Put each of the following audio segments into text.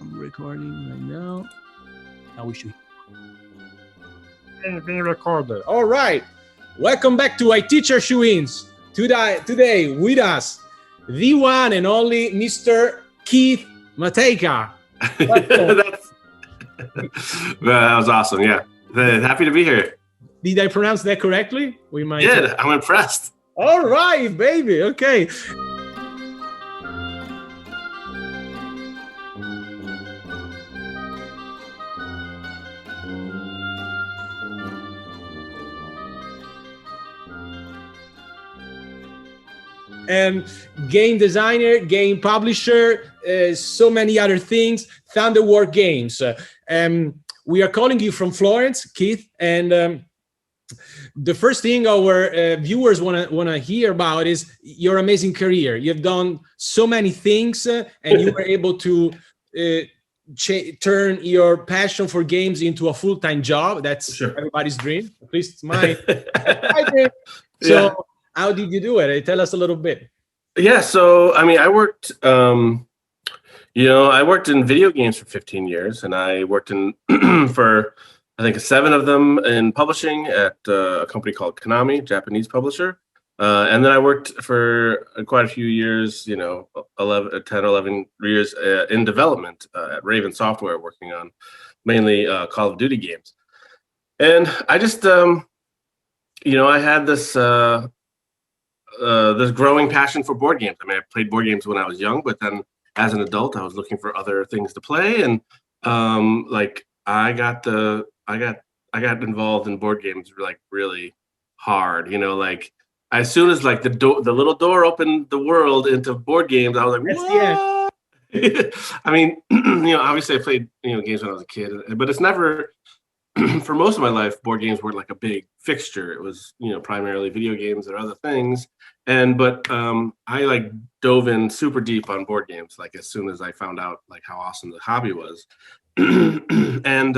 I'm recording right now. Now we should being recorded. All right. Welcome back to I Teacher Shoe-ins. Today with us, the one and only Mr. Keith Matejka. That was awesome. Yeah. Happy to be here. Did I pronounce that correctly? Yeah, I'm impressed. All right, baby. Okay. And game designer, game publisher, so many other things. Thunderworks Games. We are calling you from Florence, Keith, and the first thing our viewers want to hear about is your amazing career. You've done so many things, and you were able to turn your passion for games into a full-time job. That's everybody's dream. At least it's my dream. So. Yeah. How did you do it? Tell us a little bit. Yeah, so I mean, I worked, I worked in video games for 15 years, and I worked in for I think 7 of them in publishing at a company called Konami, Japanese publisher, and then I worked for quite a few years, 10, 11 years in development at Raven Software, working on mainly Call of Duty games, and I just, I had this. This growing passion for board games. I mean, I played board games when I was young, but then as an adult, I was looking for other things to play, and I got involved in board games like really hard. As soon as like the little door opened the world into board games, I was like, what? I mean, obviously I played games when I was a kid, but it's never. For most of my life, board games weren't like a big fixture. It was, primarily video games or other things. But I like dove in super deep on board games, like as soon as I found out like how awesome the hobby was. And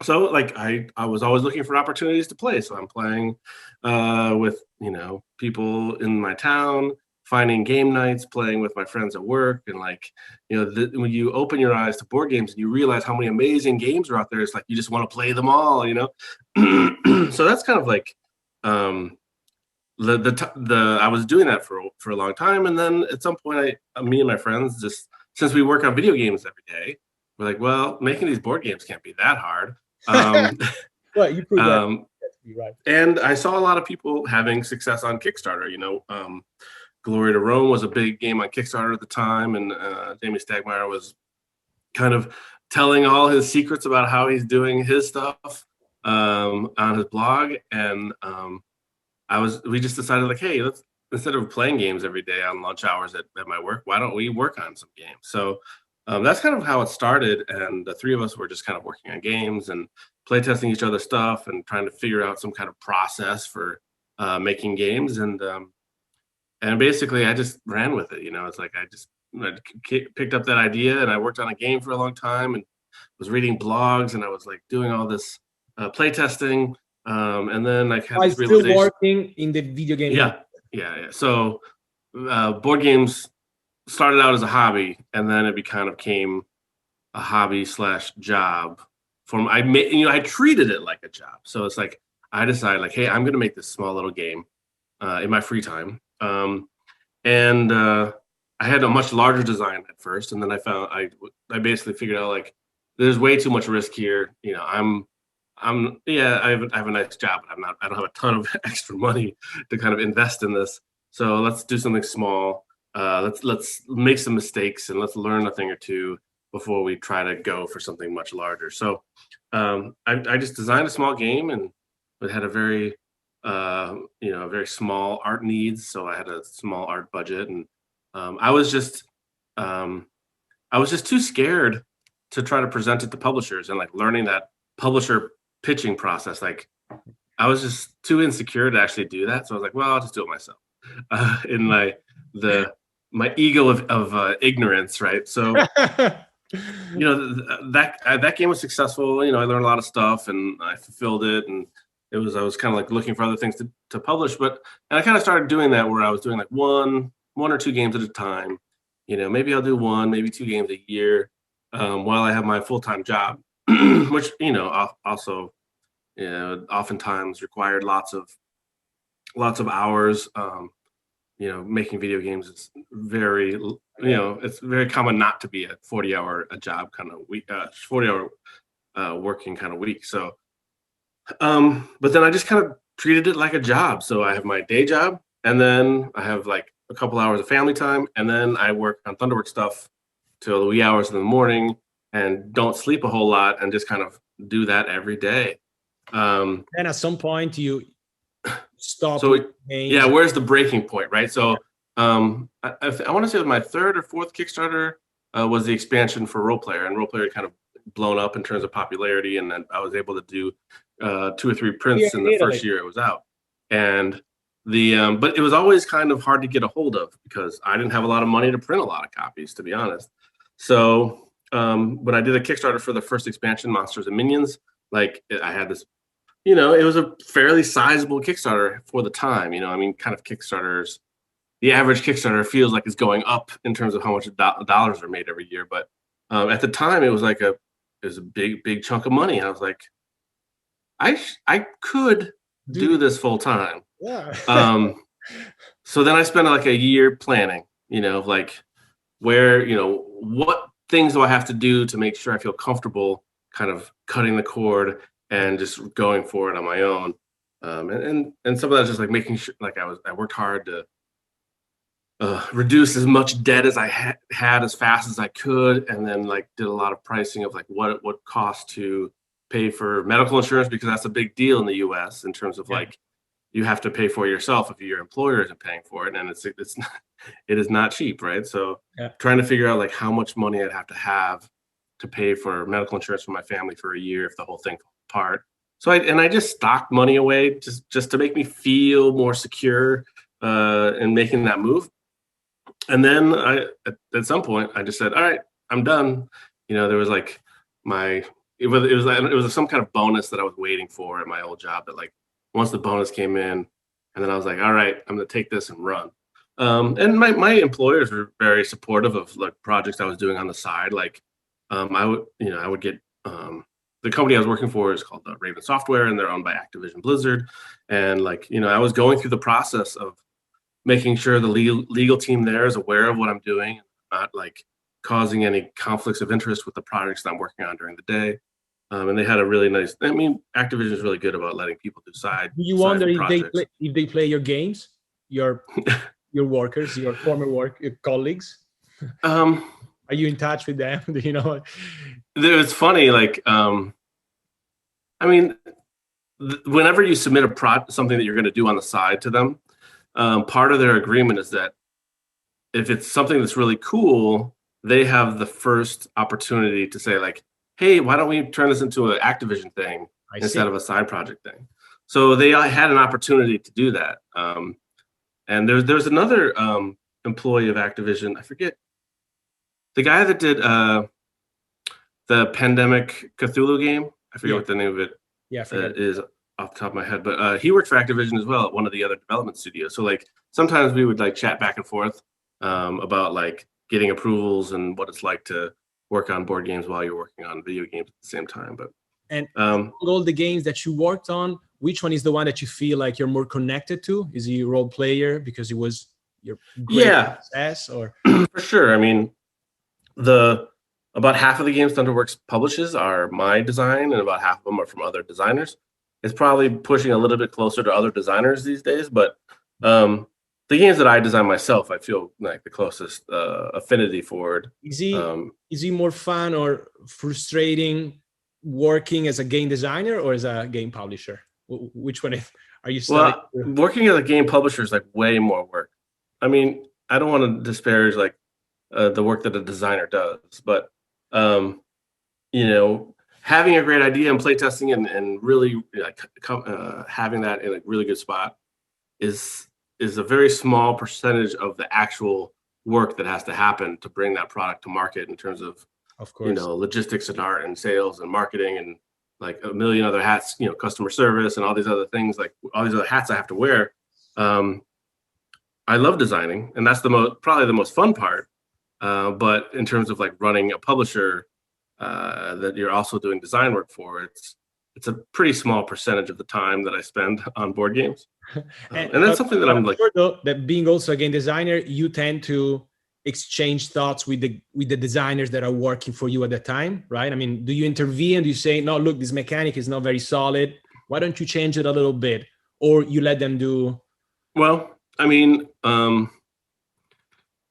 so like I was always looking for opportunities to play. So I'm playing with, people in my town, finding game nights, playing with my friends at work, and when you open your eyes to board games and you realize how many amazing games are out there, it's like you just want to play them all, So that's kind of like I was doing that for a long time, and then at some point, me and my friends, just since we work on video games every day, we're like, well, making these board games can't be that hard. Well, you proved that to be right. And I saw a lot of people having success on Kickstarter. Glory to Rome was a big game on Kickstarter at the time, and Jamie Stegmaier was kind of telling all his secrets about how he's doing his stuff on his blog. And we just decided like, hey, let's, instead of playing games every day on lunch hours at my work, why don't we work on some games? So that's kind of how it started. And the 3 of us were just kind of working on games and playtesting each other's stuff and trying to figure out some kind of process for making games. And basically, I just ran with it. It's like I picked up that idea, and I worked on a game for a long time, and was reading blogs, and I was like doing all this playtesting, and then I had this realization. Still working in the video game. Yeah. So board games started out as a hobby, and then it kind of became a hobby / job. I treated it like a job. So it's like I decided like, hey, I'm going to make this small little game in my free time. And I had a much larger design at first, and then I found I basically figured out like there's way too much risk here. I have a nice job, but I don't have a ton of extra money to kind of invest in this. So let's do something small. Let's make some mistakes, and let's learn a thing or two before we try to go for something much larger. So I just designed a small game, and it had a very very small art needs. So I had a small art budget, and I was just too scared to try to present it to publishers and like learning that publisher pitching process. Like I was just too insecure to actually do that. So I was like, well, I'll just do it myself in my ego of ignorance. Right. So, that game was successful. I learned a lot of stuff, and I fulfilled it, and I was kind of like looking for other things to publish, and I kind of started doing that where I was doing like one or two games at a time. Maybe I'll do 1, maybe 2 games a year. while I have my full-time job, which also oftentimes required lots of hours. Making video games is very it's very common not to be a 40-hour a job kind of week, 40-hour working kind of week. So, but then I just kind of treated it like a job. So I have my day job, and then I have like a couple hours of family time, and then I work on Thunderworks stuff till the wee hours in the morning, and don't sleep a whole lot, and just kind of do that every day. And at some point you stop. So where's the breaking point, right? So I want to say my third or fourth Kickstarter was the expansion for Roleplayer, and Roleplayer kind of blown up in terms of popularity, and then I was able to do 2 or 3 prints in the first year it was out. And but it was always kind of hard to get a hold of because I didn't have a lot of money to print a lot of copies, to be honest. So when I did a Kickstarter for the first expansion, Monsters and Minions, like I had this, it was a fairly sizable Kickstarter for the time. Kind of Kickstarters, the average Kickstarter feels like it's going up in terms of how much dollars are made every year. But at the time, it was a big chunk of money. And I was like, I could do this full time. Yeah. So then I spent like a year planning, like where, what things do I have to do to make sure I feel comfortable kind of cutting the cord and just going for it on my own. And some of that's just like making sure, like I worked hard to reduce as much debt as I had as fast as I could, and then like did a lot of pricing of like what it would cost to pay for medical insurance, because that's a big deal in the US in terms of like you have to pay for it yourself if your employer isn't paying for it, and it is not cheap, right? So trying to figure out like how much money I'd have to pay for medical insurance for my family for a year if the whole thing fell apart. So I just stocked money away just to make me feel more secure in making that move. And then at some point I just said, all right, I'm done. There was like it was some kind of bonus that I was waiting for at my old job, that like once the bonus came in, and then I was like, all right, I'm gonna take this and run. And my employers were very supportive of like projects I was doing on the side. Like I would get the company I was working for is called Raven Software, and they're owned by Activision Blizzard. And like, I was going through the process of making sure the legal team there is aware of what I'm doing, not like causing any conflicts of interest with the projects that I'm working on during the day. And they had a really nice, Activision is really good about letting people do side. Do you wonder if they play your games, your workers, your former colleagues? Are you in touch with them? Do you know? It's funny, like, whenever you submit something that you're going to do on the side to them, part of their agreement is that if it's something that's really cool, they have the first opportunity to say like, hey, why don't we turn this into an Activision thing instead of a side project thing? So they had an opportunity to do that. And there's another employee of Activision, I forget, the guy that did the Pandemic Cthulhu game. I forget what the name of it is off the top of my head, but he worked for Activision as well at one of the other development studios. So like sometimes we would like chat back and forth about like getting approvals and what it's like to work on board games while you're working on video games at the same time. But all the games that you worked on, which one is the one that you feel like you're more connected to? Is he Roleplayer because it was your success, or? For sure. About half of the games Thunderworks publishes are my design, and about half of them are from other designers. It's probably pushing a little bit closer to other designers these days, but the games that I design myself, I feel like the closest affinity for it. Is it more fun or frustrating working as a game designer or as a game publisher? Which one are you studying? Well, working as a game publisher is like way more work. I don't want to disparage like the work that a designer does, but having a great idea and playtesting and really having that in a really good spot is a very small percentage of the actual work that has to happen to bring that product to market in terms of course, logistics and art and sales and marketing and like a million other hats, customer service and all these other things, like all these other hats I have to wear. I love designing, and that's probably the most fun part. But in terms of like running a publisher, that you're also doing design work for, it's a pretty small percentage of the time that I spend on board games. And that's something that I'm like, sure though, that being also a game designer, you tend to exchange thoughts with the designers that are working for you at the time, right? I mean, do you intervene? Do you say, no, look, this mechanic is not very solid, why don't you change it a little bit? Or you let them do? Well, I mean,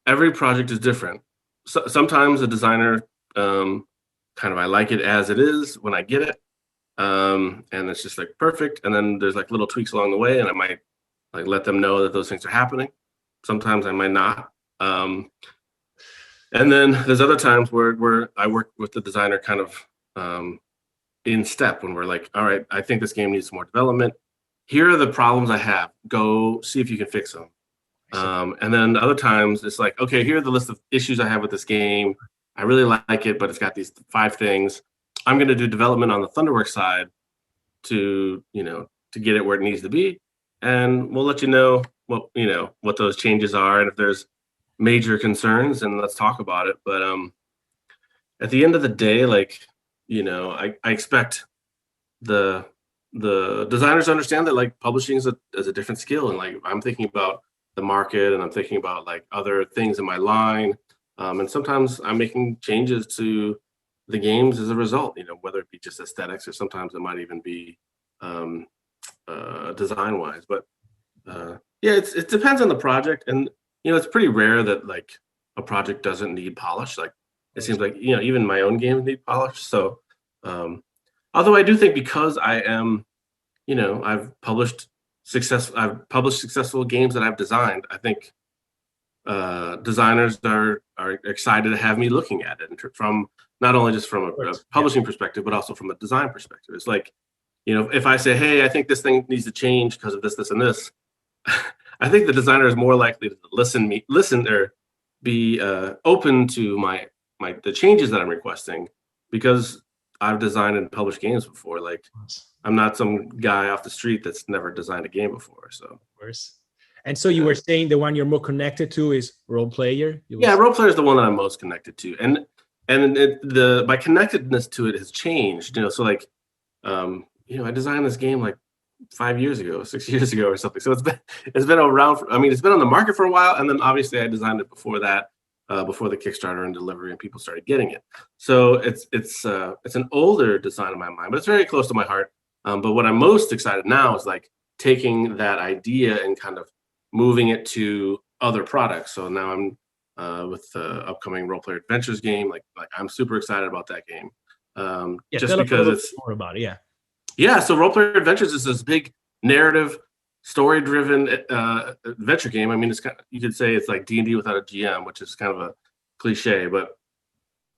every project is different. So, sometimes a designer, kind of, I like it as it is when I get it. And it's just like perfect. And then there's like little tweaks along the way, and I might like let them know that those things are happening. Sometimes I might not. And then there's other times where I work with the designer kind of in step, when we're like, all right, I think this game needs more development. Here are the problems I have. Go see if you can fix them. And then other times it's like, okay, here are the list of issues I have with this game. I really like it, but it's got these 5 things. I'm going to do development on the Thunderworks side to get it where it needs to be. And we'll let you know what those changes are. And if there's major concerns, then let's talk about it. But at the end of the day, like, I expect the designers to understand that like publishing is a different skill. And like, I'm thinking about the market, and I'm thinking about like other things in my line. And sometimes I'm making changes to the games as a result, whether it be just aesthetics, or sometimes it might even be design wise. But yeah, it depends on the project. And, it's pretty rare that like a project doesn't need polish. Like it seems like, even my own games need polish. So although I do think, because I am, I've published successful games that I've designed, I think designers are excited to have me looking at it, and from not only just from a publishing perspective, but also from a design perspective. It's like, if I say, hey, I think this thing needs to change because of this, this, and this, I think the designer is more likely to listen or be open to the changes that I'm requesting, because I've designed and published games before. Like, I'm not some guy off the street that's never designed a game before. So, of course. And so you were saying the one you're more connected to is Roleplayer? Yeah, Roleplayer is the one that I'm most connected to, and my connectedness to it has changed. So like, I designed this game like 5 years ago, 6 years ago, or something. So it's been around. It's been on the market for a while, and then obviously I designed it before that, before the Kickstarter and delivery, and people started getting it. So it's an older design in my mind, but it's very close to my heart. But what I'm most excited now is like taking that idea and kind of moving it to other products. So now I'm with the upcoming Roleplayer Adventures game. Like I'm super excited about that game. Just because it's more about it. Yeah. So Roleplayer Adventures is this big narrative, story-driven adventure game. I mean, it's you could say it's like D&D without a GM, which is kind of a cliche, but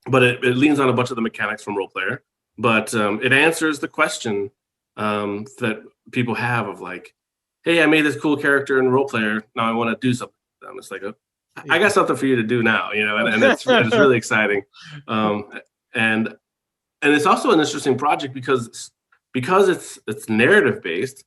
it leans on a bunch of the mechanics from Roleplayer. But it answers the question that people have of like, hey, I made this cool character in Roleplayer. Now I want to do something with them. It's like, I got something for you to do now, and it's really exciting. And it's also an interesting project because it's narrative based.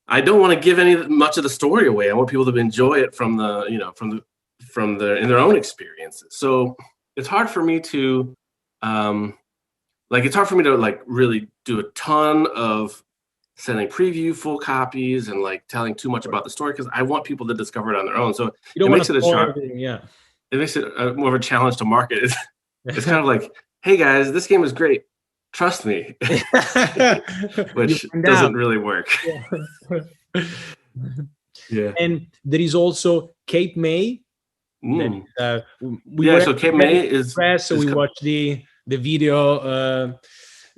I don't want to give much of the story away. I want people to enjoy it from in their own experiences. So it's hard for me to like really do a ton of sending preview full copies and like telling too much about the story, because I want people to discover it on their own. So it makes it it makes it more of a challenge to market. It's kind of like, hey guys, this game is great. Trust me, which doesn't really work. Yeah. And there is also Kate May. So Kate May is press. So we watched the video,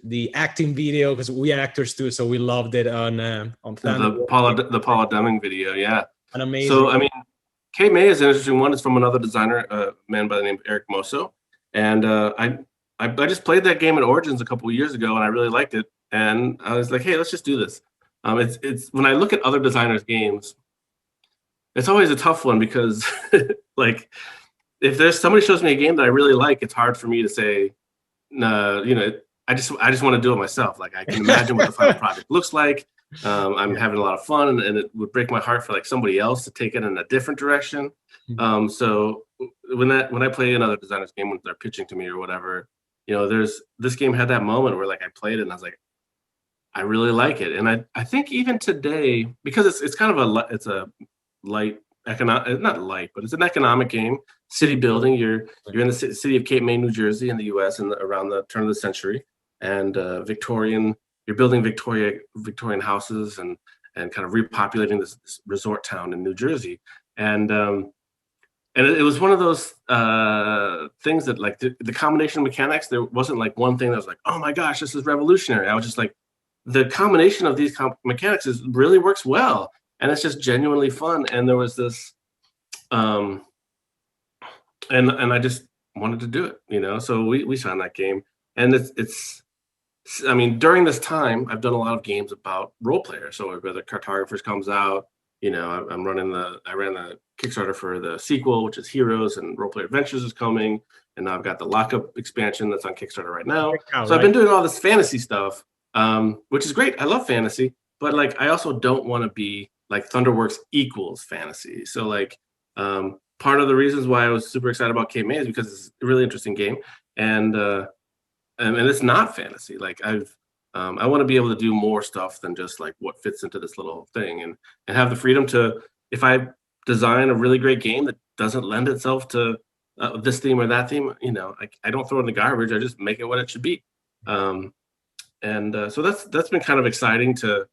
the acting video, because we are actors too. So we loved it on the Paula Deming video. Yeah, an amazing. So I mean, Kate May is an interesting one. It's from another designer, a man by the name of Eric Mosso, and I just played that game at Origins a couple of years ago, and I really liked it. And I was like, hey, let's just do this. It's when I look at other designers' games, it's always a tough one, because like if there's somebody shows me a game that I really like, it's hard for me to say, no, I just want to do it myself. Like I can imagine what the final project looks like. I'm having a lot of fun, and it would break my heart for like somebody else to take it in a different direction. So when I play another designer's game, when they're pitching to me or whatever, this game had that moment where like I played it and I was like, I really like it. And I think even today, because it's kind of a light economic, not light, but it's an economic game, city building. You're in the city of Cape May, New Jersey in the US and around the turn of the century. And you're building Victorian houses and kind of repopulating this resort town in New Jersey. And it was one of those things that like the combination of mechanics, there wasn't like one thing that was like, oh my gosh, this is revolutionary. I was just like, the combination of these mechanics really works well. And it's just genuinely fun. And there was this, and I just wanted to do it, so we signed that game. And I mean, during this time, I've done a lot of games about role players. So whether Cartographers comes out, I ran the Kickstarter for the sequel, which is Heroes, and Roleplayer Adventures is coming. And now I've got the Lockup expansion that's on Kickstarter right now. So I've been doing all this fantasy stuff, which is great. I love fantasy, but like, I also don't want to be like Thunderworks equals fantasy. So like, part of the reasons why I was super excited about Cape May is because it's a really interesting game. And it's not fantasy. Like I want to be able to do more stuff than just like what fits into this little thing, and have the freedom to, if I design a really great game that doesn't lend itself to this theme or that theme, I don't throw it in the garbage. I just make it what it should be. So that's been kind of exciting to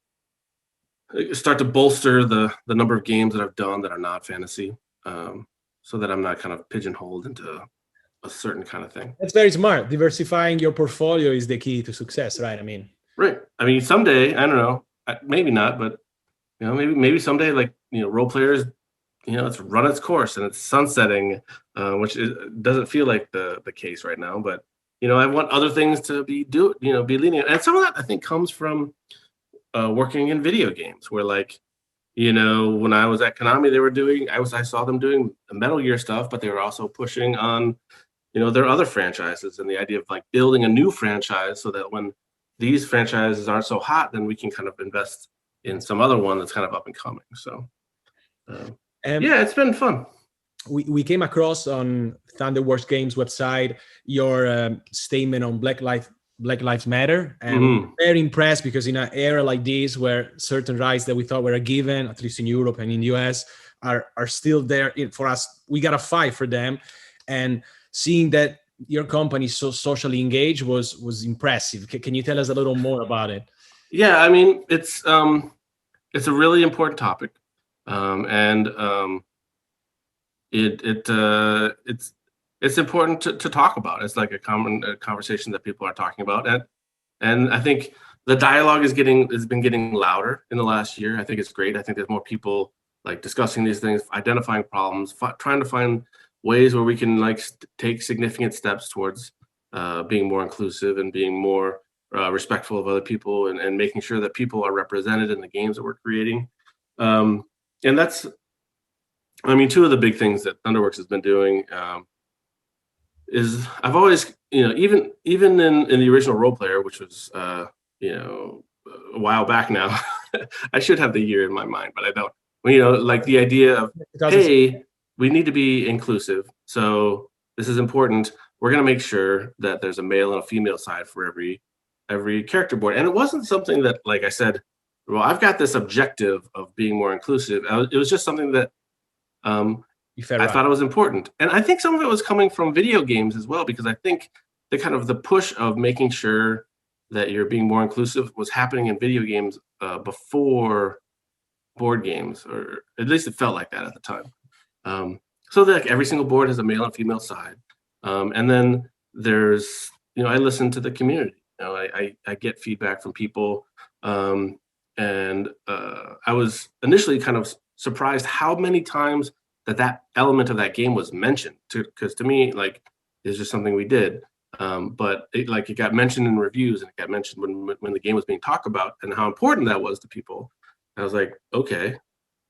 start to bolster the number of games that I've done that are not fantasy, so that I'm not kind of pigeonholed into a certain kind of thing. That's very smart. Diversifying your portfolio is the key to success, right? Right. I mean, someday, I don't know, maybe not, but maybe someday, like, role players, it's run its course and it's sunsetting, which doesn't feel like the case right now. But I want other things to be leading, and some of that I think comes from working in video games, where like, when I was at Konami, I saw them doing Metal Gear stuff, but they were also pushing on their other franchises, and the idea of like building a new franchise so that when these franchises aren't so hot, then we can kind of invest in some other one that's kind of up and coming. So yeah, it's been fun. We came across on Thunderworks Games website your statement on Black Lives Matter, and very impressed, because in an era like this where certain rights that we thought were a given, at least in Europe and in the US, are still there for us, we gotta fight for them. And seeing that your company is so socially engaged was impressive. Can you tell us a little more about it? Yeah, I mean, it's a really important topic, and it's important to talk about. It's like a conversation that people are talking about, and I think the dialogue has been getting louder in the last year. I think it's great. I think there's more people like discussing these things, identifying problems, trying to find ways where we can like take significant steps towards being more inclusive and being more respectful of other people, and making sure that people are represented in the games that we're creating. And that's, I mean, two of the big things that Thunderworks has been doing is, I've always, even in the original Roleplayer, which was a while back now. I should have the year in my mind, but I don't. Like the idea of, hey, we need to be inclusive, so this is important. We're going to make sure that there's a male and a female side for every character board. And it wasn't something that, like I said, well, I've got this objective of being more inclusive. It was just something that I thought it was important. And I think some of it was coming from video games as well, because I think the push of making sure that you're being more inclusive was happening in video games before board games, or at least it felt like that at the time. So that every single board has a male and female side. And then there's, I listen to the community. I get feedback from people. And I was initially kind of surprised how many times that element of that game was mentioned, because to me, like, it's just something we did. But it got mentioned in reviews, and it got mentioned when the game was being talked about, and how important that was to people. I was like, okay,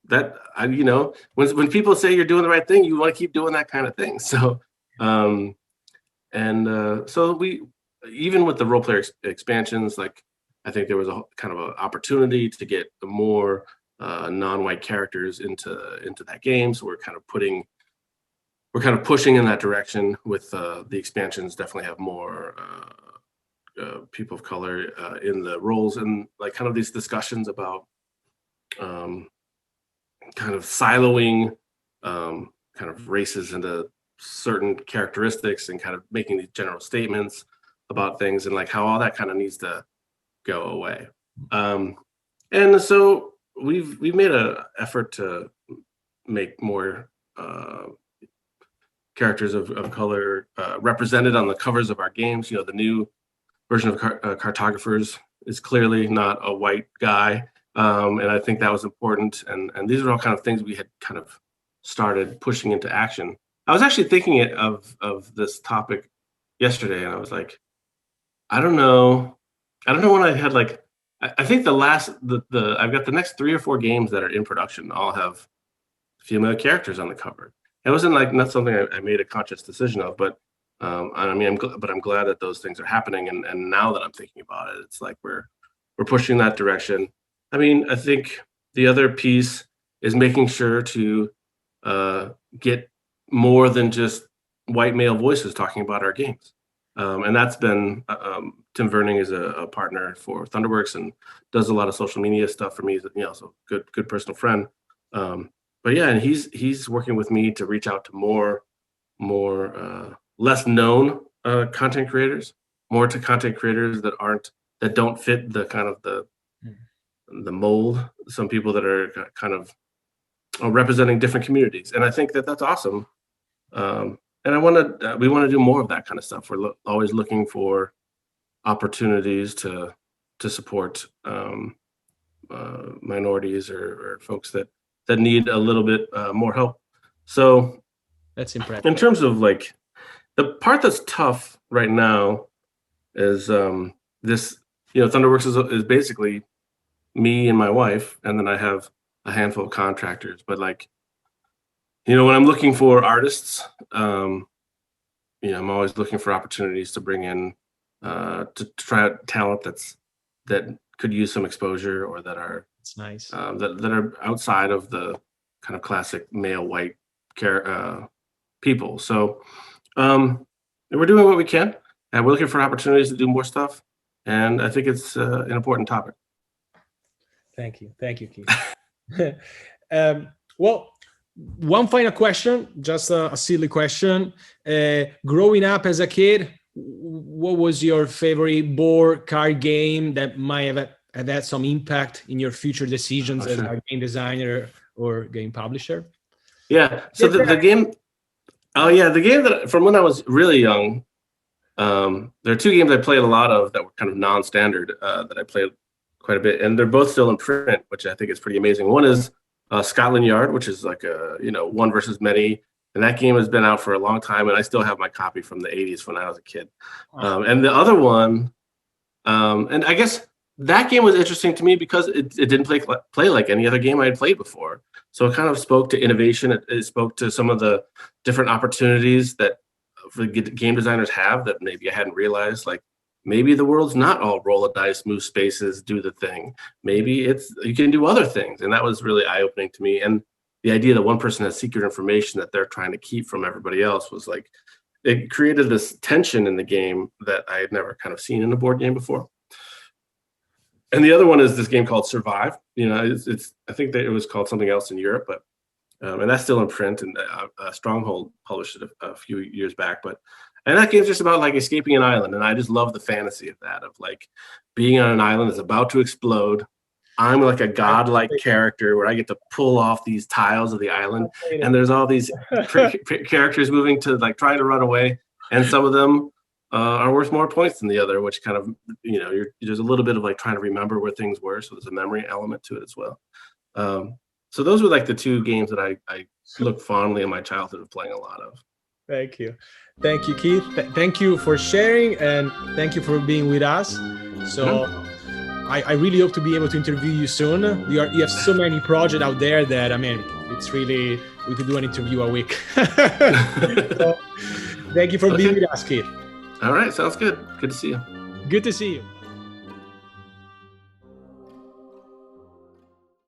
when people say you're doing the right thing, you want to keep doing that kind of thing. So, so we, even with the role player expansions, like, I think there was a kind of an opportunity to get more non-white characters into that game. So we're kind of pushing in that direction with the expansions. Definitely have more people of color in the roles, and like kind of these discussions about kind of siloing kind of races into certain characteristics and kind of making these general statements about things, and like how all that kind of needs to go away. And so we've made an effort to make more characters of color represented on the covers of our games. You know, the new version of Cartographers is clearly not a white guy, and I think that was important. And these are all kind of things we had kind of started pushing into action. I was actually thinking of this topic yesterday, and I was like, I don't know when I had like, I think I've got the next 3 or 4 games that are in production all have female characters on the cover. It wasn't like not something I made a conscious decision of, but I mean, I'm glad that those things are happening. And now that I'm thinking about it, it's like we're pushing that direction. I mean, I think the other piece is making sure to get more than just white male voices talking about our games. And that's been Tim Verning is a partner for Thunderworks and does a lot of social media stuff for me. He's, you know, so good personal friend. But yeah, and he's working with me to reach out to more less known content creators, more to content creators that don't fit the kind of the mold. Some people that are kind of representing different communities, and I think that's awesome. And we want to do more of that kind of stuff. We're always looking for opportunities to support minorities or folks that need a little bit more help. So that's impressive. In terms of like the part that's tough right now is this, you know, Thunderworks is basically me and my wife, and then I have a handful of contractors. But like, you know, when I'm looking for artists, you know, I'm always looking for opportunities to bring in to try out talent that could use some exposure, or that are it's nice that are outside of the kind of classic male white people. So we're doing what we can, and we're looking for opportunities to do more stuff. And I think it's an important topic. Thank you, Keith. Well, one final question, just a silly question. Growing up as a kid, what was your favorite board card game that might have had some impact in your future decisions as a game designer or game publisher? Yeah. So the game. Oh yeah, the game that from when I was really young. There are 2 games I played a lot of that were kind of non-standard that I played quite a bit, and they're both still in print, which I think is pretty amazing. One is Scotland Yard, which is like a, you know, one versus many, and that game has been out for a long time, and I still have my copy from the 80s when I was a kid. And the other one, and I guess that game was interesting to me because it didn't play like any other game I had played before. So it kind of spoke to innovation. It spoke to some of the different opportunities that game designers have that maybe I hadn't realized. Like, maybe the world's not all roll a dice, move spaces, do the thing. Maybe you can do other things. And that was really eye-opening to me. And the idea that one person has secret information that they're trying to keep from everybody else was like, it created this tension in the game that I had never kind of seen in a board game before. And the other one is this game called Survive. You know, I think that it was called something else in Europe, but and that's still in print, and Stronghold published it a few years back. And that game's just about like escaping an island, and I just love the fantasy of that, of like being on an island that's about to explode. I'm like a godlike character where I get to pull off these tiles of the island, and there's all these characters moving to like trying to run away, and some of them are worth more points than the other, which kind of, you know, there's a little bit of like trying to remember where things were, so there's a memory element to it as well. So those were like the 2 games that I look fondly in my childhood of playing a lot of. Thank you, Keith. Thank you for sharing, and thank you for being with us. So I really hope to be able to interview you soon. You have so many projects out there that, I mean, it's really, we could do an interview a week. So, thank you for being with us, Keith. All right, sounds good. Good to see you. Good to see you.